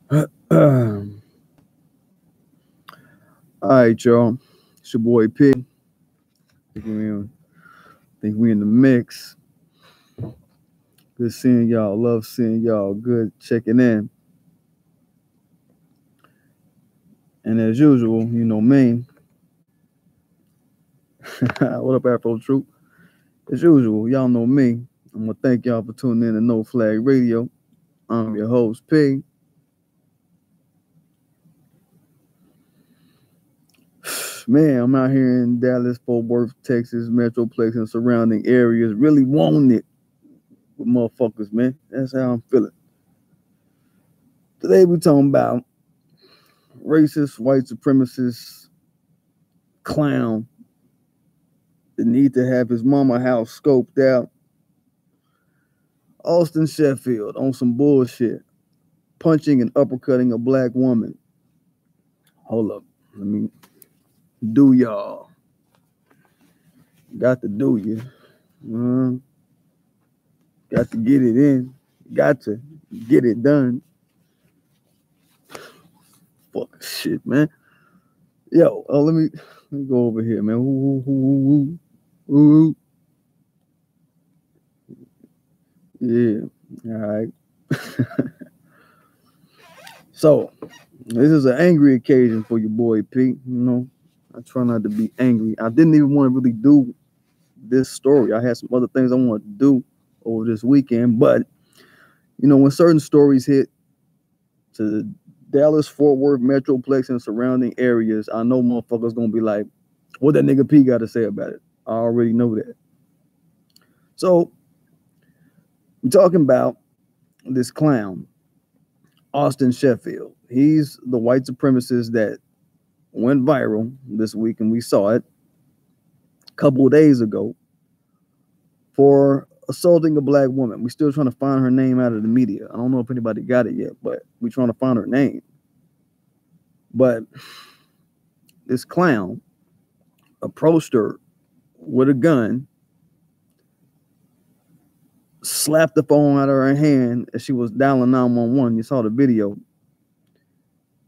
All right, y'all. It's your boy P. Think we in the mix. Good seeing y'all. Love seeing y'all. Good checking in. And as usual, you know me. What up, Afro Troop? As usual, y'all know me. I'm gonna thank y'all for tuning in to No Flag Radio. I'm your host, P. Man, I'm out here in Dallas, Fort Worth, Texas, Metroplex, and surrounding areas, really wanting it with motherfuckers, man. That's how I'm feeling. Today we talking about racist, white supremacist clown that need to have his mama house scoped out. Austin Sheffield on some bullshit, punching and uppercutting a black woman. Hold up, let me do y'all. Got to do you. Got to get it in. Got to get it done. Fuck shit, man. Yo, let me go over here, man. Ooh. Yeah, all right. So, this is an angry occasion for your boy Pete. You know, I try not to be angry. I didn't even want to really do this story. I had some other things I wanted to do over this weekend, but you know, when certain stories hit to the Dallas, Fort Worth, Metroplex, and surrounding areas, I know motherfuckers gonna be like, what that nigga P got to say about it? I already know that. So, we're talking about this clown, Austin Sheffield. He's the white supremacist that went viral this week, and we saw it a couple of days ago for assaulting a black woman. We're still trying to find her name out of the media. I don't know if anybody got it yet, but we're trying to find her name. But this clown approached her with a gun, slapped the phone out of her hand as she was dialing 911. You saw the video.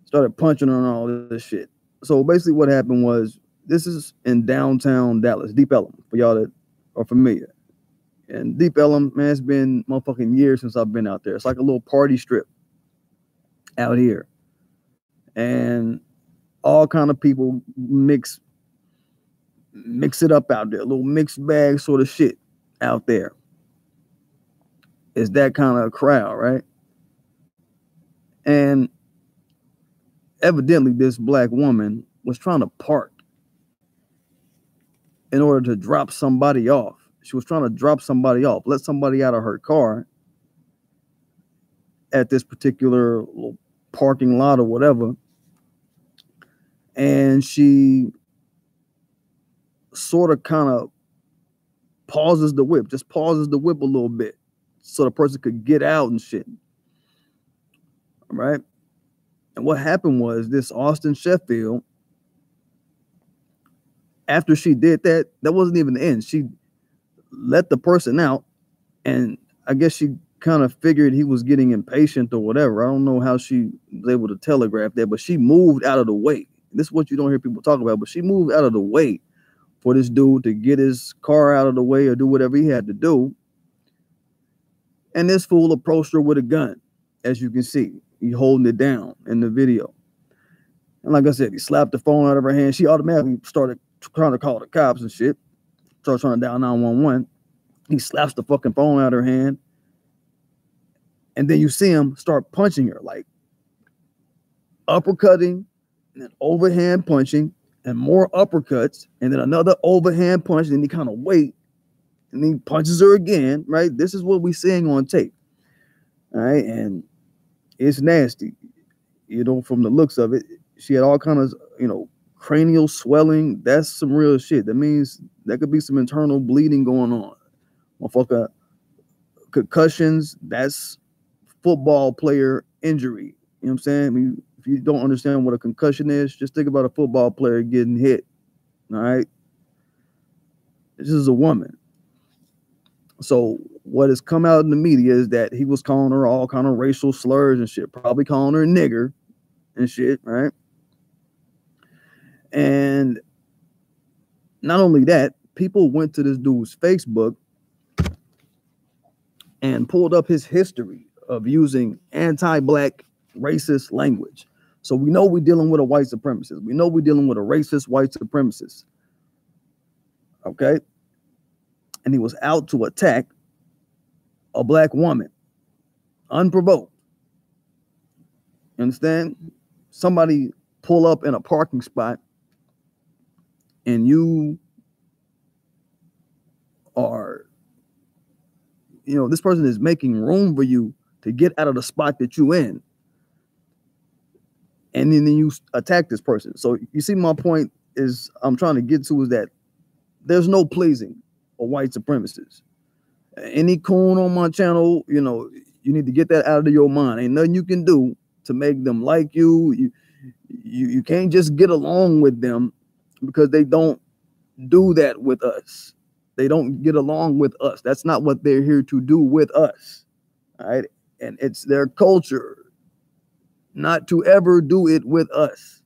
Started punching her and all this shit. So basically what happened was, this is in downtown Dallas, Deep Ellum, for y'all that are familiar. And Deep Ellum, man, it's been motherfucking years since I've been out there. It's like a little party strip out here. And all kind of people mix it up out there. A little mixed bag sort of shit out there. It's that kind of crowd, right? And evidently this black woman was trying to park in order to drop somebody off. She was trying to drop somebody off, let somebody out of her car at this particular little parking lot or whatever. And she sort of kind of pauses the whip a little bit so the person could get out and shit. Right? And what happened was, this Austin Sheffield, after she did that, that wasn't even the end. She let the person out, and I guess she kind of figured he was getting impatient or whatever. I don't know how she was able to telegraph that, but she moved out of the way. This is what you don't hear people talk about, but she moved out of the way for this dude to get his car out of the way or do whatever he had to do. And this fool approached her with a gun, as you can see. He holding it down in the video. And like I said, he slapped the phone out of her hand. She automatically started trying to call the cops and shit. Started trying to dial 911. He slaps the fucking phone out of her hand. And then you see him start punching her, like uppercutting, and then overhand punching, and more uppercuts, and then another overhand punch, and then he kind of wait, and then he punches her again, right? This is what we're seeing on tape. All right, and it's nasty, you know, from the looks of it. She had all kinds of, you know, cranial swelling. That's some real shit. That means there could be some internal bleeding going on. Motherfucker, concussions, that's football player injury. You know what I'm saying? I mean, if you don't understand what a concussion is, just think about a football player getting hit. All right? This is a woman. So what has come out in the media is that he was calling her all kind of racial slurs and shit, probably calling her a nigger and shit, right? And not only that, people went to this dude's Facebook and pulled up his history of using anti-black racist language. So we know we're dealing with a white supremacist. We know we're dealing with a racist white supremacist. Okay? And he was out to attack a black woman, unprovoked. You understand? Somebody pull up in a parking spot and you are, this person is making room for you to get out of the spot that you in. And then you attack this person. So you see, my point is I'm trying to get to is that there's no pleasing a white supremacist. Any coon on my channel, you need to get that out of your mind. Ain't nothing you can do to make them like you. You can't just get along with them because they don't do that with us. They don't get along with us. That's not what they're here to do with us. All right. And it's their culture not to ever do it with us.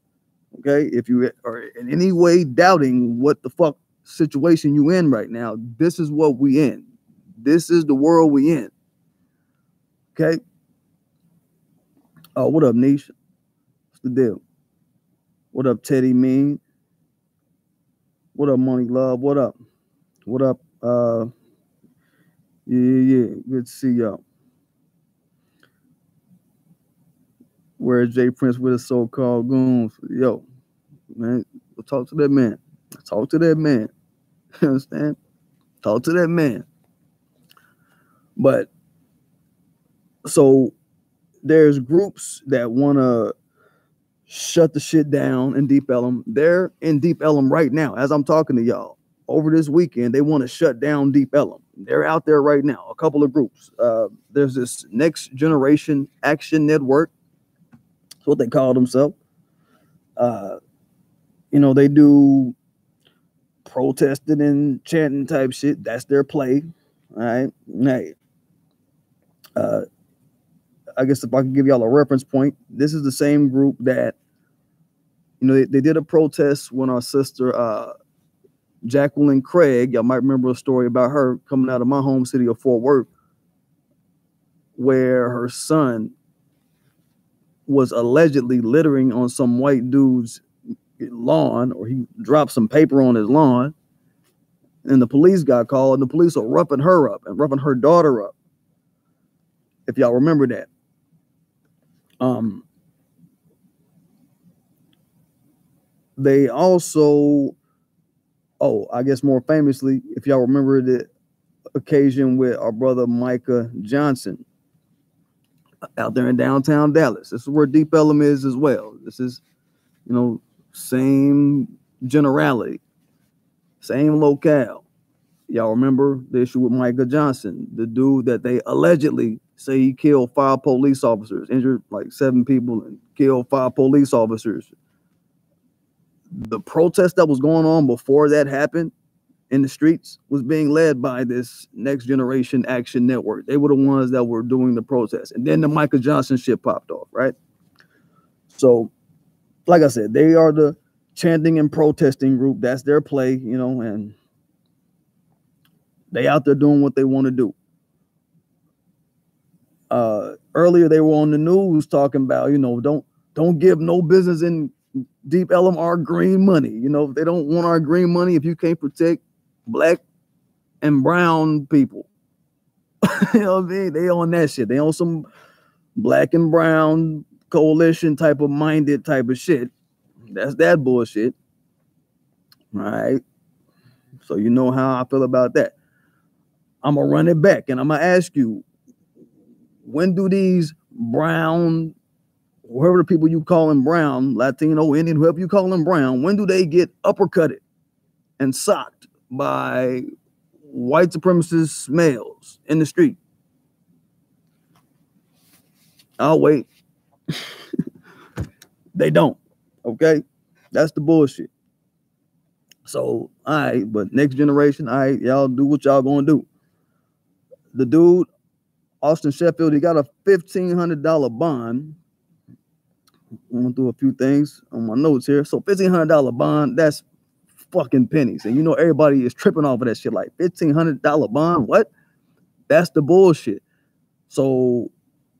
Okay. If you are in any way doubting what the fuck situation you in right now, this is what we in. This is the world we in. Okay. Oh, what up, Niche? What's the deal? What up, Teddy Mean? What up, Money Love? What up? What up? Yeah. Good to see y'all. Where's Jay Prince with his so-called goons? Yo, man, talk to that man. Talk to that man. You understand? Talk to that man. But so there's groups that want to shut the shit down in Deep Ellum. They're in Deep Ellum right now as I'm talking to y'all. Over this weekend, they want to shut down Deep Ellum. They're out there right now, a couple of groups. There's this Next Generation Action Network. That's what they call themselves. They do protesting and chanting type shit. That's their play. All right. Hey, I guess if I could give y'all a reference point, this is the same group that, they did a protest when our sister, Jacqueline Craig, y'all might remember a story about her coming out of my home city of Fort Worth, where her son was allegedly littering on some white dude's lawn, or he dropped some paper on his lawn, and the police got called, and the police are roughing her up and roughing her daughter up. If y'all remember that. They also, I guess more famously, if y'all remember the occasion with our brother Micah Johnson out there in downtown Dallas. This is where Deep Ellum is as well. This is, same generality, same locale. Y'all remember the issue with Micah Johnson, the dude that they allegedly say he killed 5 police officers, injured like 7 people, and killed 5 police officers. The protest that was going on before that happened in the streets was being led by this Next Generation Action Network. They were the ones that were doing the protest. And then the Micah Johnson shit popped off, right? So, like I said, they are the chanting and protesting group. That's their play, and they out there doing what they want to do. Earlier, they were on the news talking about, don't give no business in Deep Ellum our green money. If they don't want our green money, if you can't protect black and brown people, you know what I mean? They on that shit. They on some black and brown coalition type of minded type of shit. That's that bullshit. All right. So you know how I feel about that. I'm going to run it back and I'm going to ask you, when do these brown, whoever the people you call them brown, Latino, Indian, whoever you call them brown, when do they get uppercutted and socked by white supremacist males in the street? I'll wait. They don't. Okay? That's the bullshit. So, all right, but Next Generation, all right, y'all do what y'all gonna do. The dude, Austin Sheffield, he got a $1,500 bond. Going through a few things on my notes here. So $1,500 bond, that's fucking pennies. And you know everybody is tripping off of that shit. Like $1,500 bond, what? That's the bullshit. So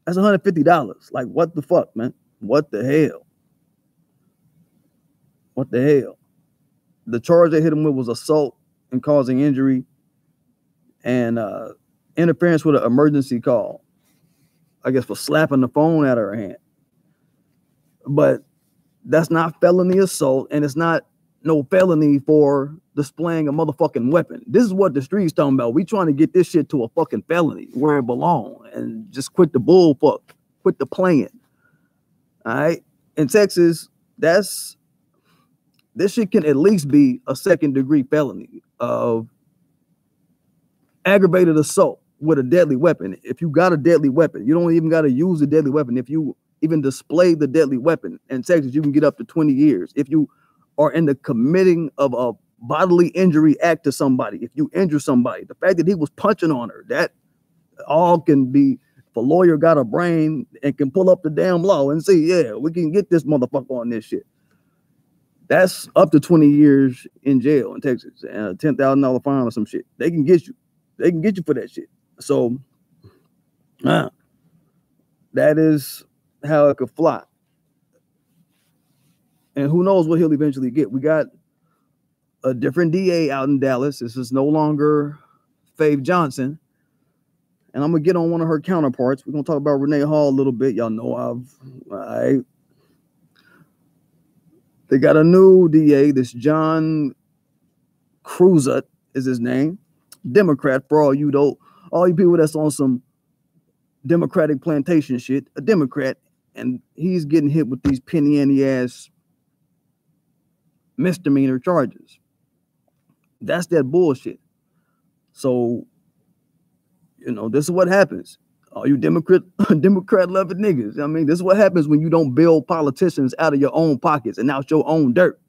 that's $150. Like, what the fuck, man? What the hell? What the hell? The charge they hit him with was assault and causing injury and interference with an emergency call. I guess for slapping the phone out of her hand. But that's not felony assault, and it's not no felony for displaying a motherfucking weapon. This is what the street's talking about. We trying to get this shit to a fucking felony where it belongs, and just quit the bullfuck, quit the playing. All right, in Texas, this shit can at least be a second-degree felony of aggravated assault with a deadly weapon. If you got a deadly weapon, you don't even got to use a deadly weapon. If you even display the deadly weapon in Texas, you can get up to 20 years. If you are in the committing of a bodily injury act to somebody, if you injure somebody, the fact that he was punching on her, that all can be, if a lawyer got a brain and can pull up the damn law and see, yeah, we can get this motherfucker on this shit. That's up to 20 years in jail in Texas and a $10,000 fine or some shit. They can get you. They can get you for that shit. So, that is how it could fly. And who knows what he'll eventually get. We got a different DA out in Dallas. This is no longer Faith Johnson. And I'm going to get on one of her counterparts. We're going to talk about Renee Hall a little bit. Y'all know they got a new DA. This John Creuzot is his name. Democrat, for all you people that's on some Democratic plantation shit, a Democrat, and he's getting hit with these penny ante ass misdemeanor charges. That's that bullshit. So, you know, this is what happens. All you Democrat loving niggas. I mean, this is what happens when you don't build politicians out of your own pockets and out your own dirt.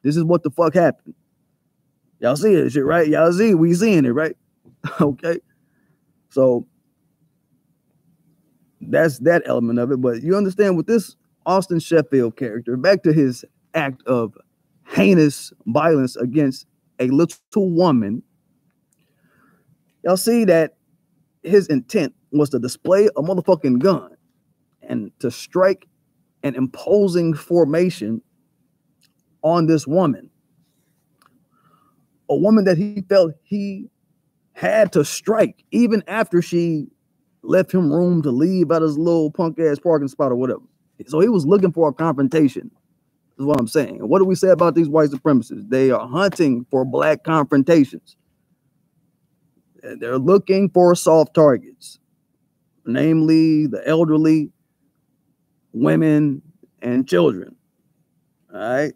This is what the fuck happened. Y'all see this shit, right? Y'all see, we seeing it, right? Okay. So that's that element of it. But you understand with this Austin Sheffield character, back to his act of heinous violence against a little woman, y'all see that his intent was to display a motherfucking gun and to strike an imposing formation on this woman. A woman that he felt he had to strike even after she left him room to leave out his little punk ass parking spot or whatever. So he was looking for a confrontation, is what I'm saying. And what do we say about these white supremacists? They are hunting for black confrontations. They're looking for soft targets, namely the elderly, women, and children. All right?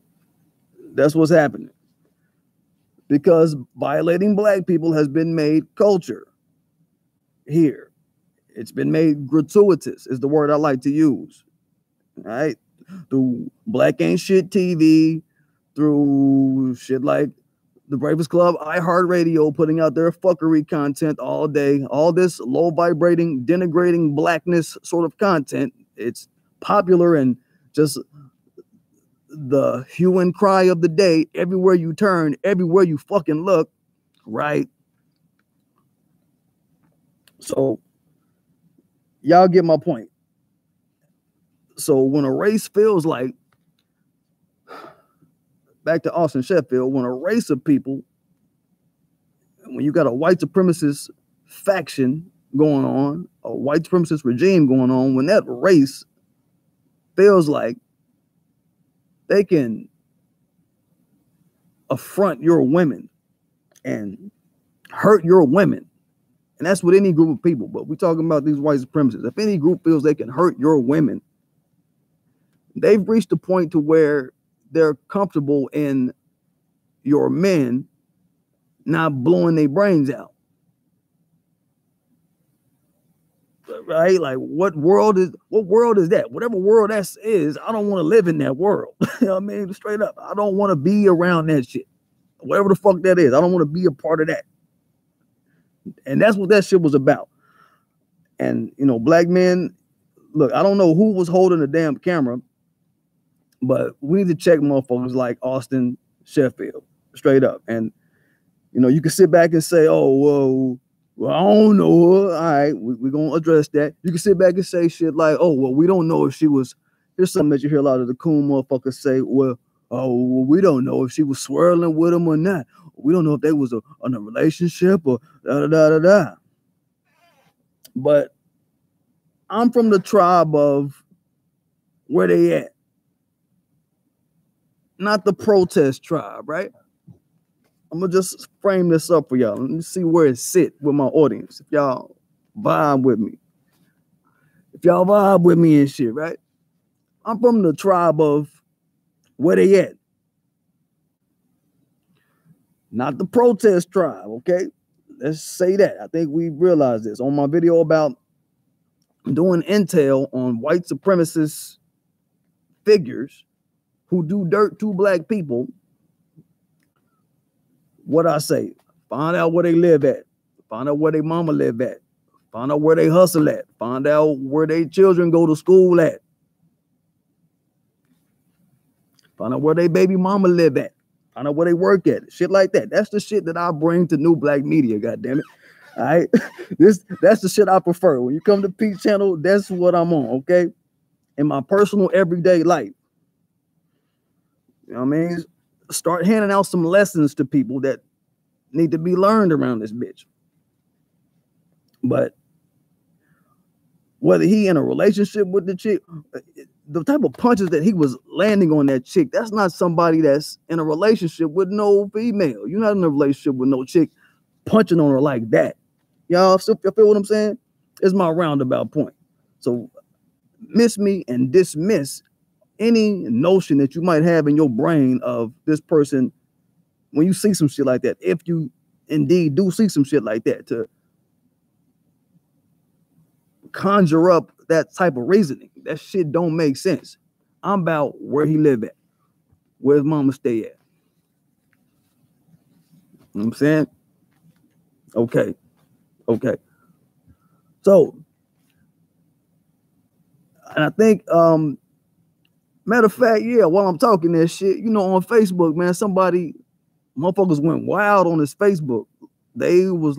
That's what's happening. Because violating black people has been made culture here. It's been made gratuitous, is the word I like to use. All right? Through Black Ain't Shit TV, through shit like The Breakfast Club, iHeartRadio, putting out their fuckery content all day. All this low vibrating, denigrating blackness sort of content. It's popular and just the hue and cry of the day. Everywhere you turn, everywhere you fucking look, right? So y'all get my point. So when a race feels like, back to Austin Sheffield, when a race of people, when you got a white supremacist faction going on, a white supremacist regime going on, when that race feels like they can affront your women and hurt your women, and that's with any group of people, but we're talking about these white supremacists. If any group feels they can hurt your women, they've reached a point to where they're comfortable in your men not blowing their brains out. Right? Like, what world is that? Whatever world that is, I don't want to live in that world. You know what I mean? Straight up. I don't want to be around that shit. Whatever the fuck that is, I don't want to be a part of that. And that's what that shit was about. And, you know, black men, look, I don't know who was holding the damn camera, but we need to check motherfuckers like Austin Sheffield, straight up. And, you know, you can sit back and say, oh, well, I don't know her. All right, we're going to address that. You can sit back and say shit like, oh, well, we don't know if she was, here's something that you hear a lot of the coon motherfuckers say, well, we don't know if she was swirling with him or not. We don't know if they was in a relationship or da-da-da-da-da. But I'm from the tribe of where they at. Not the protest tribe, right? I'm going to just frame this up for y'all. Let me see where it sit with my audience. If y'all vibe with me. If y'all vibe with me and shit, right? I'm from the tribe of where they at. Not the protest tribe, okay? Let's say that. I think we realized this. On my video about doing intel on white supremacist figures who do dirt to black people, what I say, find out where they live at, find out where their mama live at, find out where they hustle at, find out where their children go to school at, find out where their baby mama live at, find out where they work at, shit like that. That's the shit that I bring to new black media, goddammit. All right, that's the shit I prefer. When you come to Pete Channel, that's what I'm on, okay? In my personal everyday life. You know what I mean? Start handing out some lessons to people that need to be learned around this bitch. But whether he in a relationship with the chick, the type of punches that he was landing on that chick, that's not somebody that's in a relationship with no female. You're not in a relationship with no chick punching on her like that. Y'all feel what I'm saying? It's my roundabout point. So miss me and dismiss any notion that you might have in your brain of this person when you see some shit like that, if you indeed do see some shit like that, to conjure up that type of reasoning. That shit don't make sense. I'm about where he live at, where his mama stay at. You know what I'm saying? Okay. So, and I think, matter of fact, yeah, while I'm talking that shit, you know, on Facebook, man, motherfuckers went wild on his Facebook. People was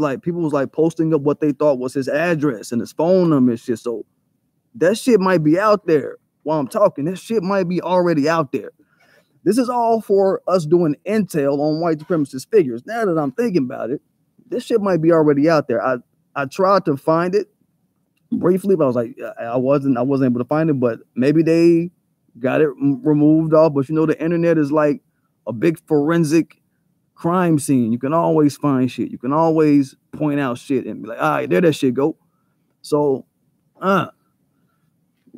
like posting up what they thought was his address and his phone number and shit. So that shit might be out there while I'm talking. That shit might be already out there. This is all for us doing intel on white supremacist figures. Now that I'm thinking about it, this shit might be already out there. I tried to find it briefly, but I was like, I wasn't able to find it, but maybe they got it removed off. But you know, the internet is like a big forensic crime scene. You can always find shit. You can always point out shit and be like, all right, there that shit go. So,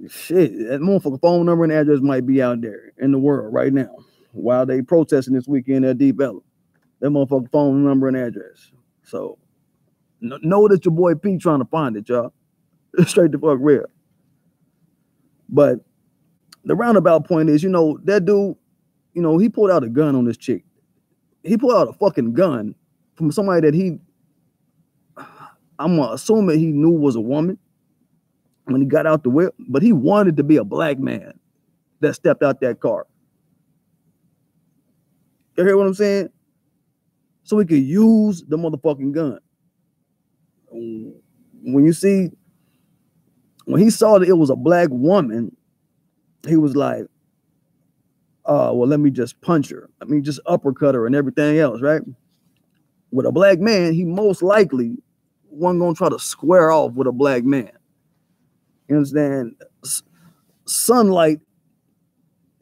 shit, that motherfucker phone number and address might be out there in the world right now while they protesting this weekend at Deep Ellum. That motherfucker phone number and address. So, know that your boy P trying to find it, y'all. Straight the fuck real. But the roundabout point is, you know, that dude, you know, he pulled out a gun on this chick. He pulled out a fucking gun from somebody that I'm assuming he knew was a woman when he got out the whip, but he wanted to be a black man that stepped out that car. You hear what I'm saying? So he could use the motherfucking gun. When he saw that it was a black woman, he was like, well, let me just punch her. I mean, just uppercut her and everything else, right? With a black man, he most likely wasn't going to try to square off with a black man. You understand? Sunlight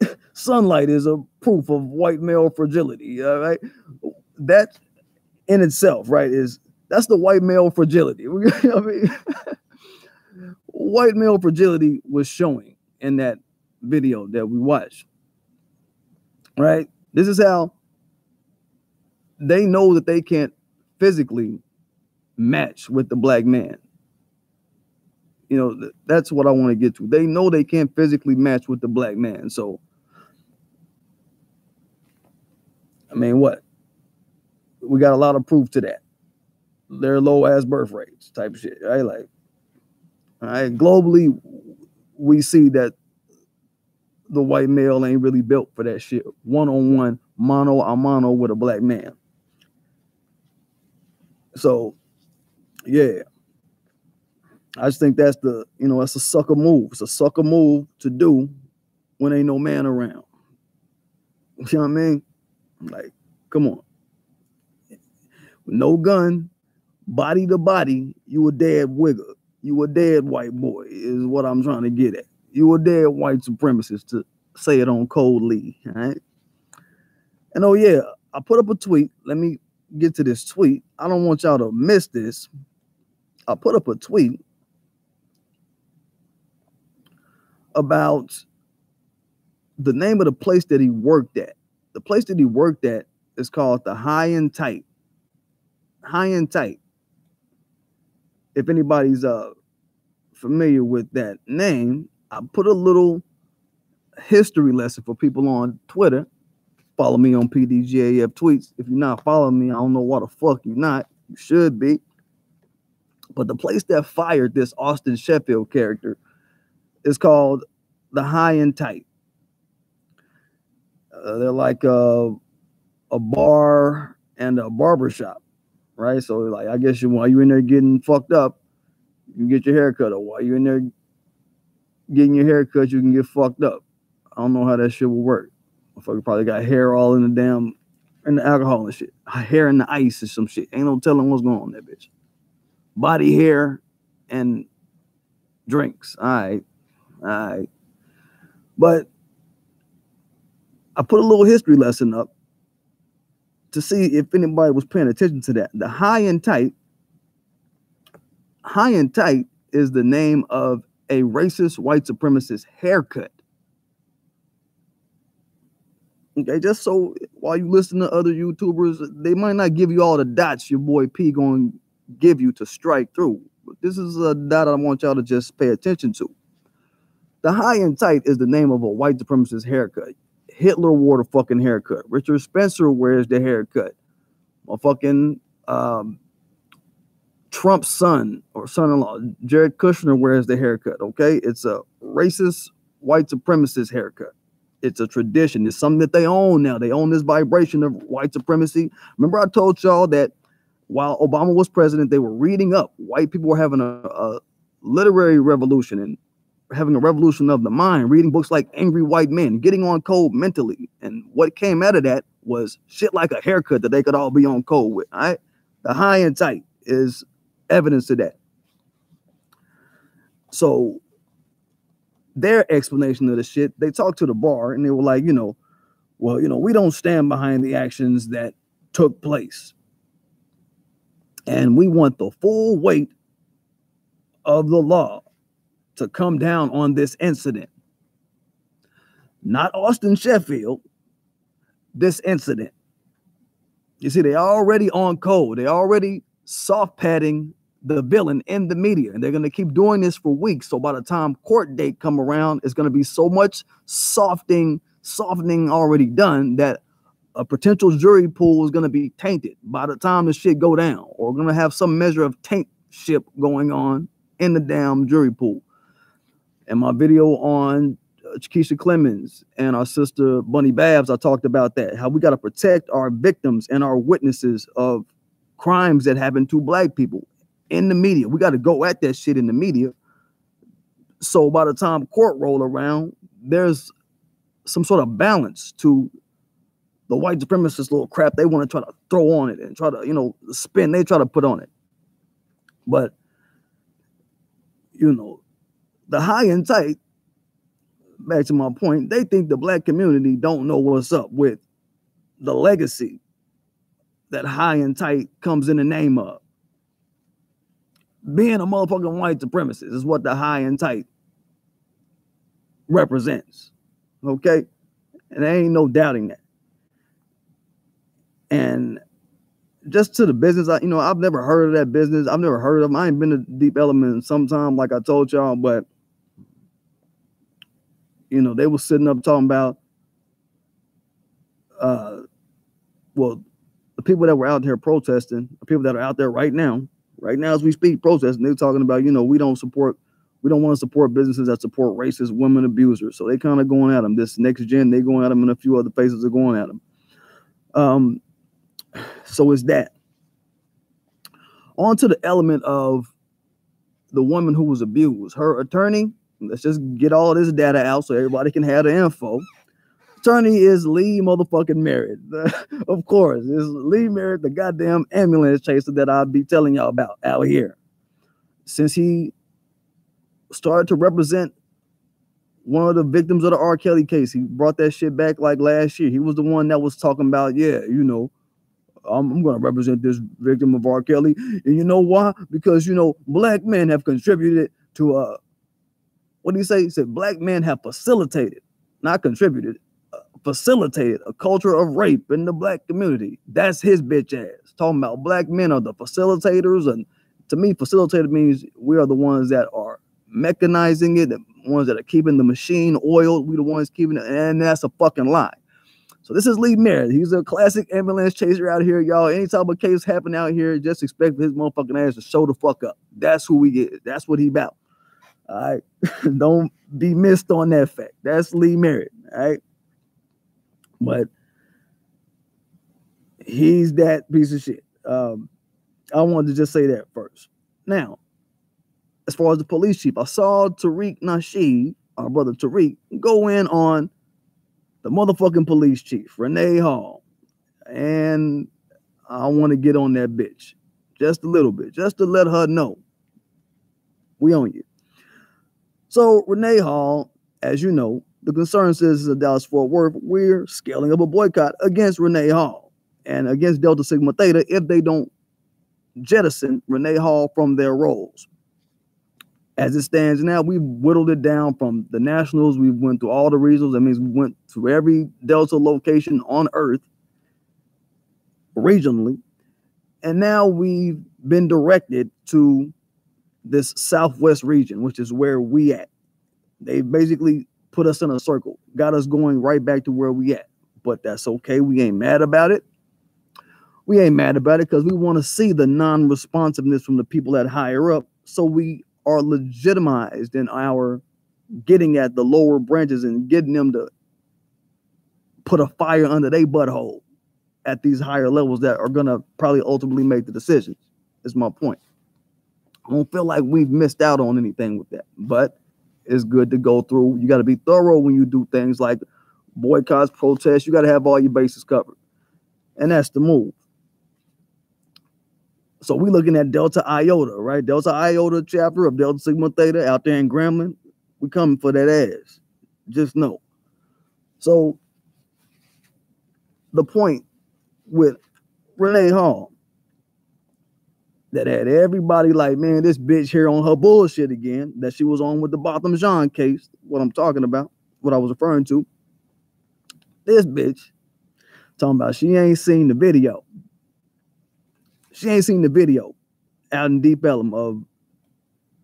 is a proof of white male fragility, all right? That in itself, right, that's the white male fragility. I mean, white male fragility was showing in that video that we watched. Right? This is how they know that they can't physically match with the black man. You know, that's what I want to get to. They know they can't physically match with the black man. So, I mean, what? We got a lot of proof to that. their low ass birth rates type shit. Right? Like, all right, globally, we see that the white male ain't really built for that shit. One-on-one, mano a mano with a black man. So, yeah. I just think that's that's a sucker move. It's a sucker move to do when ain't no man around. You know what I mean? Like, come on. No gun, body to body, you a dead wigger. You a dead white boy is what I'm trying to get at. You a dead white supremacist, to say it on Cold Lee. All right. And oh yeah, I put up a tweet. Let me get to this tweet. I don't want y'all to miss this. I put up a tweet about the name of the place that he worked at. The place that he worked at is called the High and Tight. High and Tight. If anybody's familiar with that name, I put a little history lesson for people on Twitter. Follow me on PDGAF tweets. If you're not following me, I don't know why the fuck you're not. You should be. But the place that fired this Austin Sheffield character is called the High and Tight. They're like a bar and a barbershop, right? So, like, I guess while you're in there getting fucked up, you can get your hair cut. Or while you're in there getting your hair cut, you can get fucked up. I don't know how that shit will work. Motherfucker probably got hair all in the alcohol and shit. Hair in the ice and some shit. Ain't no telling what's going on there, bitch. Body hair and drinks. All right. But I put a little history lesson up to see if anybody was paying attention to that. The High and Tight is the name of a racist white supremacist haircut. Okay, just so while you listen to other YouTubers, they might not give you all the dots your boy P going to give you to strike through. But this is a dot I want y'all to just pay attention to. The High and Tight is the name of a white supremacist haircut. Hitler wore the fucking haircut. Richard Spencer wears the haircut. Fucking Trump's son or son-in-law, Jared Kushner, wears the haircut. Okay, it's a racist white supremacist haircut. It's a tradition. It's something that they own now. They own this vibration of white supremacy. Remember, I told y'all that while Obama was president, they were reading up. White people were having a literary revolution and having a revolution of the mind, reading books like Angry White Men, getting on code mentally. And what came out of that was shit like a haircut that they could all be on code with. All right. The High and Tight is evidence to that. So their explanation of the shit, they talked to the bar and they were like, we don't stand behind the actions that took place. And we want the full weight of the law to come down on this incident. Not Austin Sheffield, this incident. You see, they already on code. They already soft padding the villain in the media, and they're going to keep doing this for weeks. So by the time court date come around, it's going to be so much softening already done that a potential jury pool is going to be tainted by the time the shit go down, or we're going to have some measure of taintship going on in the damn jury pool. In my video on Keisha Clemens and our sister Bunny Babs, I talked about that, how we got to protect our victims and our witnesses of crimes that happen to black people in the media. We got to go at that shit in the media. So by the time court roll around, there's some sort of balance to the white supremacist little crap they want to try to throw on it and try to, spin they try to put on it. But, the High and Tight, back to my point, they think the black community don't know what's up with the legacy that High and Tight comes in the name of. Being a motherfucking white supremacist is what the High and Tight represents. Okay? And there ain't no doubting that. And just to the business, I've never heard of that business. I've never heard of them. I ain't been to Deep Ellum in some time, like I told y'all, but they were sitting up talking about, the people that were out there protesting, the people that are out there right now as we speak, protesting, they're talking about, we don't want to support businesses that support racist women abusers. So they kind of going at them. This next gen, they going at them, and a few other faces are going at them. So it's that. On to the element of the woman who was abused. Her attorney, let's just get all this data out so everybody can have the info. Attorney is Lee motherfucking Merritt. Of course, it's Lee Merritt, the goddamn ambulance chaser that I'll be telling y'all about out here. Since he started to represent one of the victims of the R. Kelly case, he brought that shit back like last year. He was the one that was talking about, I'm going to represent this victim of R. Kelly. And you know why? Because, black men have contributed to, what did he say? He said, black men have facilitated, not contributed, facilitated a culture of rape in the black community. That's his bitch ass. Talking about black men are the facilitators. And to me, facilitator means we are the ones that are mechanizing it, the ones that are keeping the machine oiled. We the ones keeping it. And that's a fucking lie. So this is Lee Merritt. He's a classic ambulance chaser out here, y'all. Any type of case happen out here, just expect his motherfucking ass to show the fuck up. That's who we get. That's what he about. All right. Don't be missed on that fact. That's Lee Merritt. All right. But he's that piece of shit. I wanted to just say that first. Now, as far as the police chief, I saw Tariq Nasheed, our brother Tariq, go in on the motherfucking police chief, Renee Hall. And I want to get on that bitch just a little bit, just to let her know we on you. So Renee Hall, as you know, the concerned citizens of Dallas-Fort Worth, we're scaling up a boycott against Renee Hall and against Delta Sigma Theta if they don't jettison Renee Hall from their roles. As it stands now, we've whittled it down from the nationals. We went through all the regionals. That means we went to every Delta location on Earth regionally. And now we've been directed to this Southwest region, which is where we at. They basically put us in a circle, got us going right back to where we at. But that's okay. We ain't mad about it. We ain't mad about it because we want to see the non-responsiveness from the people that higher up, so we are legitimized in our getting at the lower branches and getting them to put a fire under their butthole at these higher levels that are going to probably ultimately make the decisions, is my point. I don't feel like we've missed out on anything with that, but it's good to go through. You got to be thorough when you do things like boycotts, protests. You got to have all your bases covered. And that's the move. So we're looking at Delta Iota, right? Delta Iota chapter of Delta Sigma Theta out there in Grambling. We coming for that ass. Just know. So the point with Renee Hall that had everybody like, man, this bitch here on her bullshit again, that she was on with the Botham Jean case, what I'm talking about, what I was referring to. This bitch talking about she ain't seen the video. She ain't seen the video out in Deep Ellum of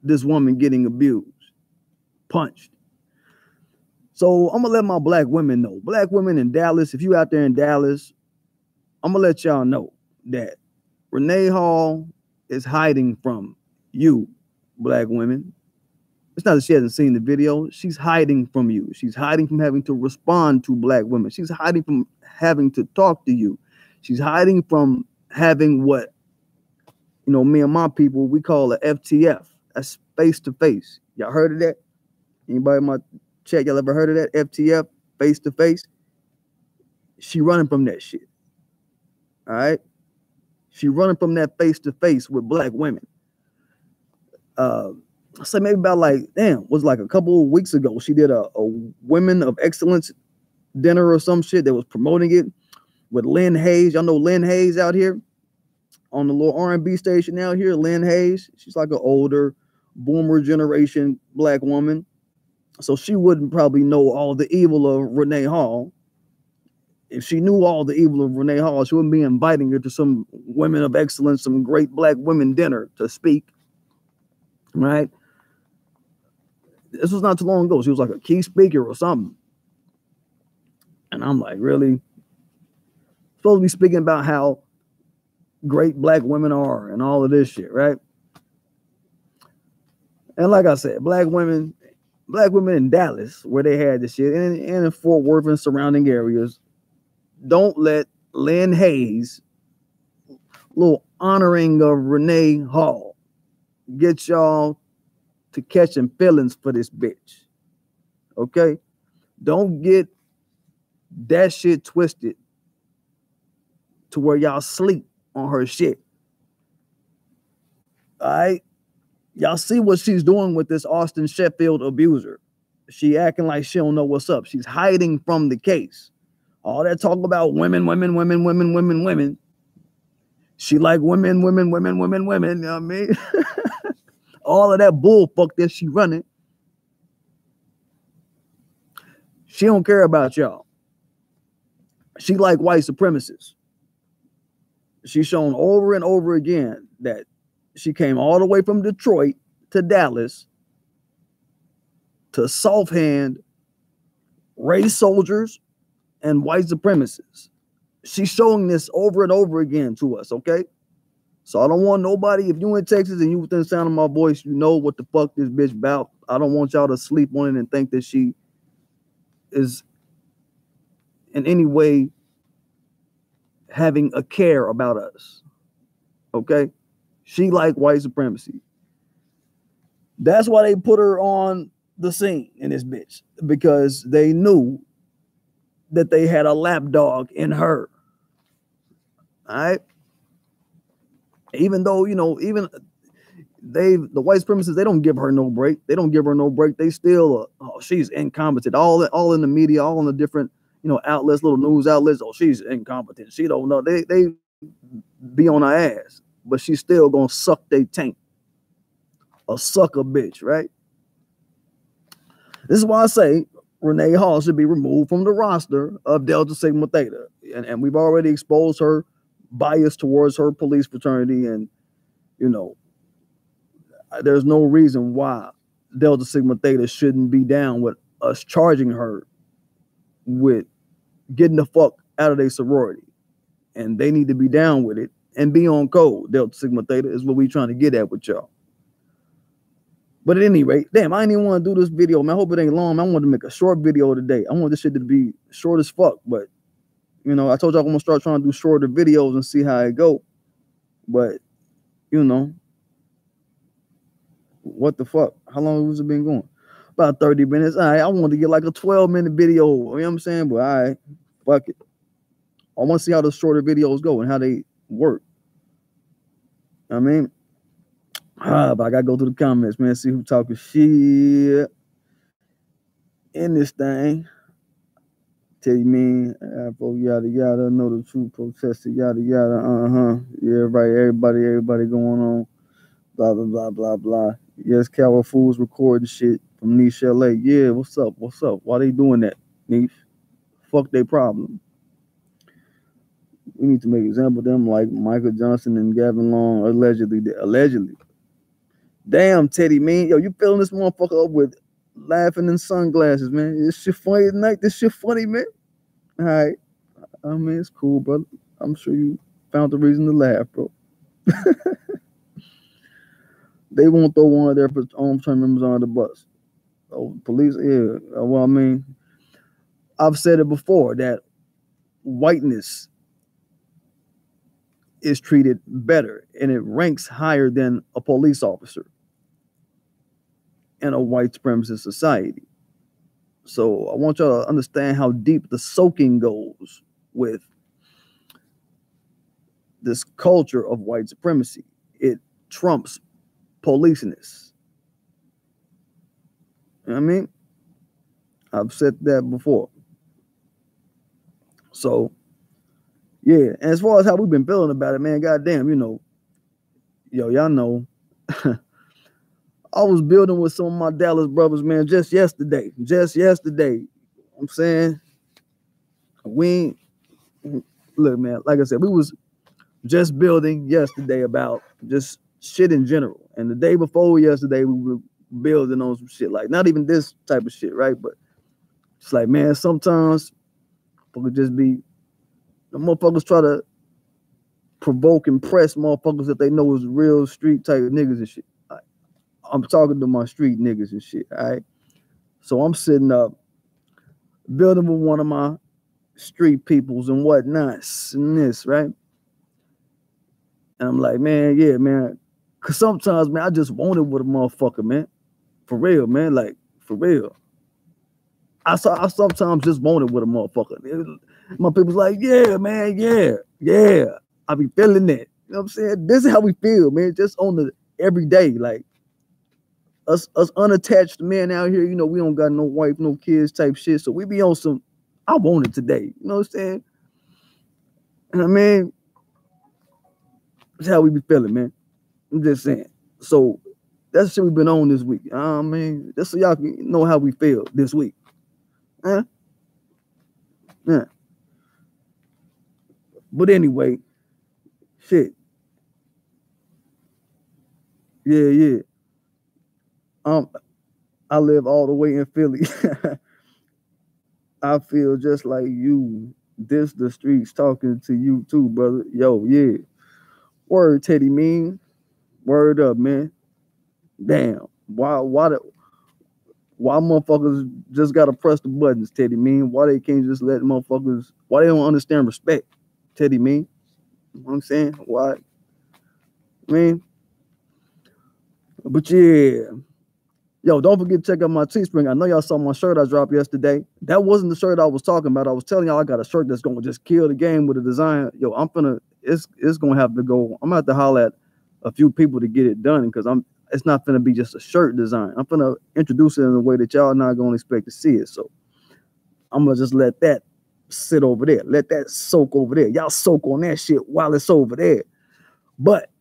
this woman getting abused, punched. So I'm going to let my black women know. Black women in Dallas, if you out there in Dallas, I'm going to let y'all know that Renee Hall is hiding from you, black women. It's not that she hasn't seen the video. She's hiding from you. She's hiding from having to respond to black women. She's hiding from having to talk to you. She's hiding from having what, me and my people, we call a FTF. That's face-to-face. Y'all heard of that? Anybody in my chat, y'all ever heard of that? FTF, face-to-face? She running from that shit. All right? She running from that face-to-face with black women. I say maybe about was like a couple of weeks ago, she did a Women of Excellence dinner or some shit that was promoting it with Lynn Hayes. Y'all know Lynn Hayes out here on the little R&B station out here. Lynn Hayes, she's like an older boomer generation black woman. So she wouldn't probably know all the evil of Renee Hall. If she knew all the evil of Renee Hall, she wouldn't be inviting her to some Women of Excellence, some great black women dinner to speak. Right? This was not too long ago. She was like a key speaker or something. And I'm like, really? Supposed to be speaking about how great black women are and all of this shit, right? And like I said, black women in Dallas, where they had this shit, and in Fort Worth and surrounding areas, don't let Lynn Hayes' little honoring of Renee Hall get y'all to catching feelings for this bitch. Okay? Don't get that shit twisted to where y'all sleep on her shit. All right? Y'all see what she's doing with this Austin Sheffield abuser. She acting like she don't know what's up. She's hiding from the case. All that talk about women. She like women. You know what I mean? All of that bullfuck that she running. She don't care about y'all. She like white supremacists. She's shown over and over again that she came all the way from Detroit to Dallas to soft hand race soldiers and white supremacists. She's showing this over and over again to us, okay? So I don't want nobody, if you in Texas and you within the sound of my voice, you know what the fuck this bitch about. I don't want y'all to sleep on it and think that she is in any way having a care about us, okay? She like white supremacy. That's why they put her on the scene in this bitch, because they knew that they had a lapdog in her. All right. Even though, you know, even the white supremacists, they don't give her no break. They don't give her no break. They still, oh, she's incompetent. All in the media, all in the different, you know, outlets, little news outlets. Oh, she's incompetent. She don't know. They be on her ass, but she's still gonna suck they tank. A sucker bitch, right? This is why I say Renee Hall should be removed from the roster of Delta Sigma Theta. And we've already exposed her bias towards her police fraternity. And, you know, there's no reason why Delta Sigma Theta shouldn't be down with us charging her with getting the fuck out of their sorority. And they need to be down with it and be on code. Delta Sigma Theta is what we're trying to get at with y'all. But at any rate, damn, I didn't even want to do this video, man. I hope it ain't long. I wanted to make a short video today. I want this shit to be short as fuck. But, you know, I told y'all I'm going to start trying to do shorter videos and see how it go. But, you know, what the fuck? How long has it been going? About 30 minutes. All right, I wanted to get like a 12-minute video. You know what I'm saying? But all right, fuck it. I want to see how the shorter videos go and how they work. I mean, but I gotta go to the comments, man, see who talking shit in this thing. Tell you, man, yada yada, know the truth, protester, yada yada, yeah, right, everybody going on, blah blah blah blah blah. Yes, Coward Fools recording shit from Niche LA. Yeah, what's up? Why they doing that, Niche? Fuck their problem. We need to make example of them like Michael Johnson and Gavin Long allegedly. Damn, Teddy, man. Yo, you filling this motherfucker up with laughing in sunglasses, man. This shit funny tonight. This shit funny, man. All right. I mean, it's cool, brother. I'm sure you found the reason to laugh, bro. They won't throw one of their own term members on the bus. Oh, police, yeah. Well, I mean, I've said it before that whiteness is treated better and it ranks higher than a police officer in a white supremacist society. So I want y'all to understand how deep the soaking goes with this culture of white supremacy. It trumps policeness. You know what I mean? I've said that before. So, yeah. And as far as how we've been feeling about it, man, goddamn, you know, y'all know, I was building with some of my Dallas brothers, man, just yesterday. I'm saying, look, man, like I said, we was just building yesterday about just shit in general. And the day before yesterday, we were building on some shit, like not even this type of shit, right? But it's like, man, sometimes it could just be, the motherfuckers try to provoke and press motherfuckers that they know is real street type niggas and shit. I'm talking to my street niggas and shit, all right? So I'm sitting up, building with one of my street peoples and whatnot, and this, right? And I'm like, man, yeah, man. Cause sometimes, man, I just want it with a motherfucker, man. For real, man. Like, for real. I sometimes just want it with a motherfucker. My people's like, yeah, man, yeah. I be feeling that. You know what I'm saying? This is how we feel, man. Just on the everyday. Like, us unattached men out here, you know, we don't got no wife, no kids type shit. So we be on some, I want it today. You know what I'm saying? And I mean, that's how we be feeling, man. I'm just saying. So that's the shit we've been on this week. I mean, just so y'all can know how we feel this week. Huh? Yeah. But anyway, shit. Yeah. I live all the way in Philly. I feel just like you. This the streets talking to you too, brother. Yo, yeah. Word, Teddy Mean. Word up, man. Damn. Why motherfuckers just gotta press the buttons, Teddy Mean? Why they can't just let motherfuckers, why they don't understand respect, Teddy Mean? You know what I'm saying? Why? I mean, but yeah. Yo, don't forget to check out my Teespring. I know y'all saw my shirt I dropped yesterday. That wasn't the shirt I was talking about. I was telling y'all I got a shirt that's gonna just kill the game with a design. Yo, it's gonna have to go. I'm gonna have to holler at a few people to get it done because it's not gonna be just a shirt design. I'm gonna introduce it in a way that y'all not gonna expect to see it. So I'm gonna just let that sit over there. Let that soak over there. Y'all soak on that shit while it's over there. But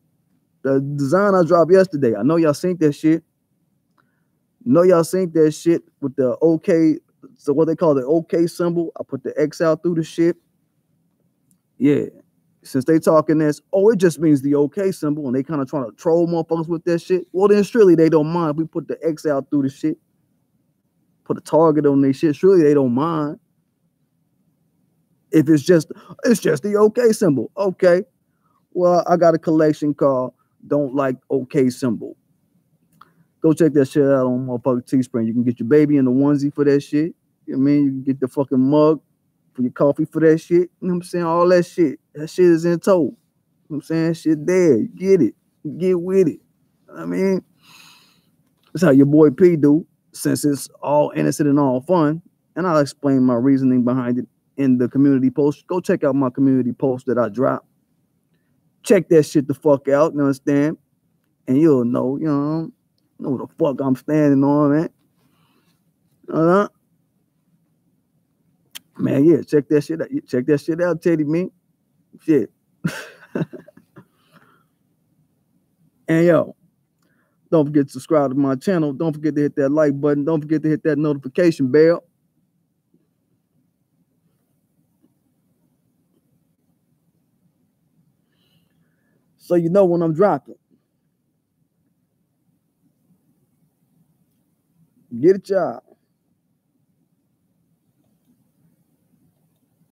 the design I dropped yesterday, I know y'all seen that shit. Know y'all seen that shit with the OK, so what they call the OK symbol. I put the X out through the shit. Yeah. Since they talking this, it just means the OK symbol, and they kind of trying to troll motherfuckers with that shit. Well, then surely they don't mind if we put the X out through the shit. Put a target on their shit. Surely they don't mind. If it's just the OK symbol. Okay. Well, I got a collection called Don't Like OK Symbol. Go check that shit out on motherfucking Teespring. You can get your baby in the onesie for that shit. You know what I mean? You can get the fucking mug for your coffee for that shit. You know what I'm saying? All that shit. That shit is in tow. You know what I'm saying? Shit there. You get it. You get with it. You know what I mean? That's how your boy P do, since it's all innocent and all fun. And I'll explain my reasoning behind it in the community post. Go check out my community post that I dropped. Check that shit the fuck out. You understand? And you'll know, you know what the fuck I'm standing on, man. Man, yeah, check that shit out. Check that shit out, Teddy Mean. Shit. And yo, don't forget to subscribe to my channel. Don't forget to hit that like button. Don't forget to hit that notification bell. So you know when I'm dropping. Get a job.